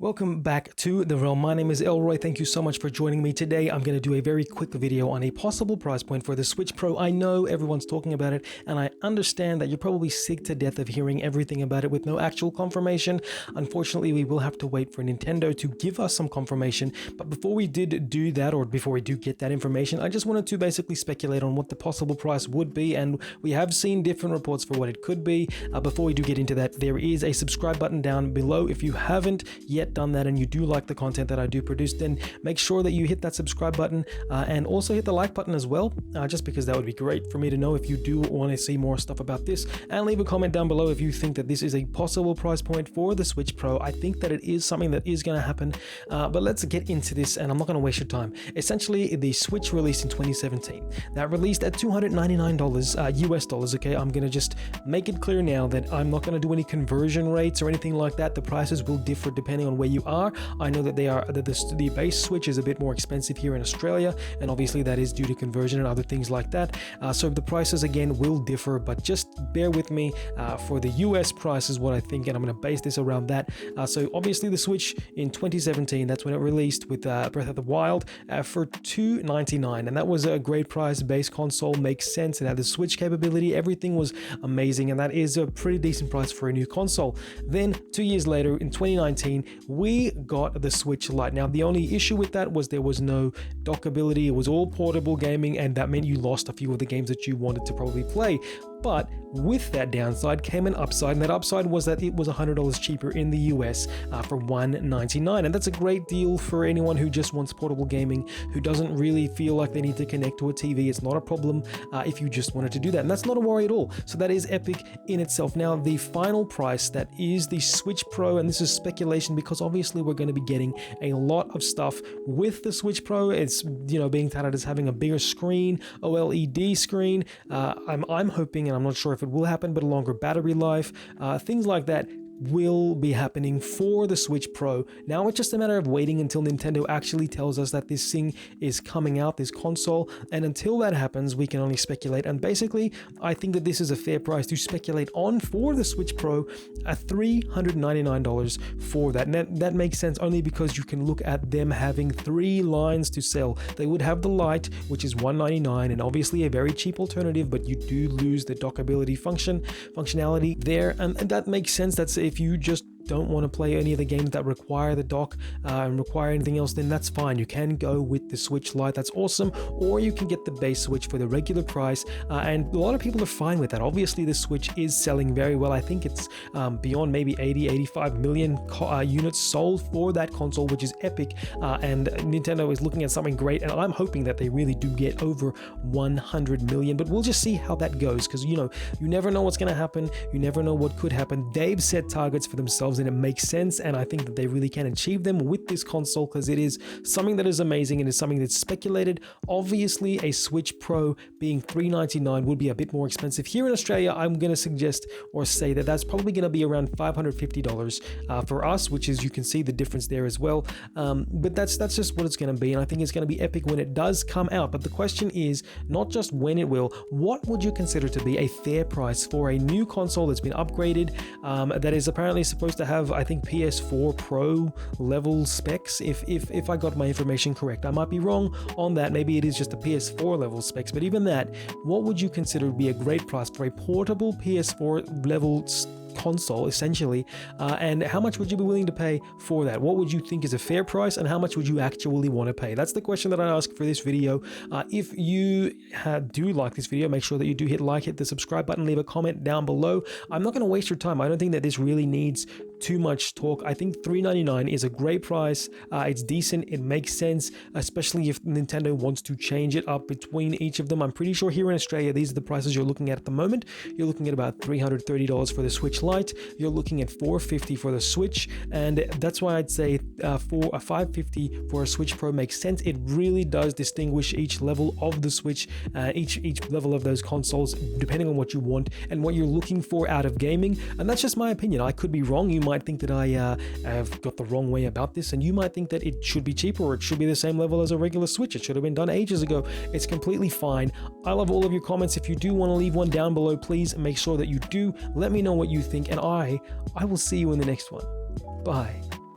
Welcome back to The Realm. My name is Elroy. Thank you so much for joining me today. I'm going to do a very quick video on a possible price point for the Switch Pro. I know everyone's talking about it, and I understand that you're probably sick to death of hearing everything about it with no actual confirmation. Unfortunately, we will have to wait for Nintendo to give us some confirmation. But before we did do that, or before we do get that information, I just wanted to basically speculate on what the possible price would be, and we have seen different reports for what it could be. Before we do get into that, there is a subscribe button down below. If you haven't yet done that and you do like the content that I do produce, then make sure that you hit that subscribe button and also hit the like button as well, just because that would be great for me to know if you do want to see more stuff about this. And leave a comment down below if you think that this is a possible price point for the Switch Pro. I think that it is something that is going to happen, but let's get into this, and I'm not going to waste your time. Essentially, the Switch released in 2017. That released at $299 US dollars. Okay, I'm going to just make it clear now that I'm not going to do any conversion rates or anything like that. The prices will differ depending on where you are. I know that the base Switch is a bit more expensive here in Australia, and obviously that is due to conversion and other things like that. So the prices again will differ, but just bear with me for the US price is what I think, and I'm going to base this around that. So obviously the Switch in 2017, that's when it released with Breath of the Wild for $299, and that was a great price. Base console makes sense. It had the Switch capability. Everything was amazing, and that is a pretty decent price for a new console. Then 2 years later, in 2019, we got the Switch Lite. Now, the only issue with that was there was no dockability. It was all portable gaming, and that meant you lost a few of the games that you wanted to probably play. But with that downside came an upside, and that upside was that it was $100 cheaper in the US for $199, and that's a great deal for anyone who just wants portable gaming, who doesn't really feel like they need to connect to a TV. It's not a problem if you just wanted to do that, and that's not a worry at all. So that is epic in itself. Now, the final price, that is the Switch Pro, and this is speculation because obviously we're going to be getting a lot of stuff with the Switch Pro. It's, you know, being touted as having a bigger screen, OLED screen. I'm hoping, and I'm not sure if it will happen, but a longer battery life, things like that will be happening for the Switch Pro. Now it's just a matter of waiting until Nintendo actually tells us that this thing is coming out, this console, and until that happens, we can only speculate. And basically, I think that this is a fair price to speculate on for the Switch Pro at $399 for that. And that makes sense only because you can look at them having 3 lines to sell. They would have the Lite, which is $199, and obviously a very cheap alternative, but you do lose the dockability functionality there, and that makes sense. That's if you just don't want to play any of the games that require the dock and require anything else, then that's fine. You can go with the Switch Lite. That's awesome. Or you can get the base Switch for the regular price, and a lot of people are fine with that. Obviously, the Switch is selling very well. I think it's beyond maybe 85 million units sold for that console, which is epic, and Nintendo is looking at something great, and I'm hoping that they really do get over 100 million, but we'll just see how that goes, because, you know, you never know what's going to happen. You never know what could happen. They've set targets for themselves, and it makes sense, and I think that they really can achieve them with this console, because it is something that is amazing and is something that's speculated. Obviously, a Switch Pro being $399 would be a bit more expensive. Here in Australia, I'm going to suggest or say that that's probably going to be around $550 for us, which is, you can see the difference there as well. But that's just what it's going to be, and I think it's going to be epic when it does come out. But the question is not just when it will. What would you consider to be a fair price for a new console that's been upgraded, that is apparently supposed to have, I think, PS4 Pro level specs, if I got my information correct. I might be wrong on that. Maybe it is just the PS4 level specs, but even that, what would you consider to be a great price for a portable PS4 level console, essentially, and how much would you be willing to pay for that? What would you think is a fair price, and how much would you actually want to pay? That's the question that I ask for this video. If you do like this video, make sure that you do hit like, hit the subscribe button, leave a comment down below. I'm not going to waste your time. I don't think that this really needs too much talk. I think $399 is a great price. It's decent. It makes sense, especially if Nintendo wants to change it up between each of them. I'm pretty sure here in Australia, these are the prices you're looking at the moment. You're looking at about $330 for the Switch Lite. You're looking at $450 for the Switch, and that's why I'd say for a $550 for a Switch Pro makes sense. It really does distinguish each level of the Switch, each level of those consoles, depending on what you want and what you're looking for out of gaming. And that's just my opinion. I could be wrong. You might think that I have got the wrong way about this, and you might think that it should be cheaper, or it should be the same level as a regular Switch. It should have been done ages ago. It's completely fine. I love all of your comments. If you do want to leave one down below, please make sure that you do let me know what you think, and I will see you in the next one. Bye.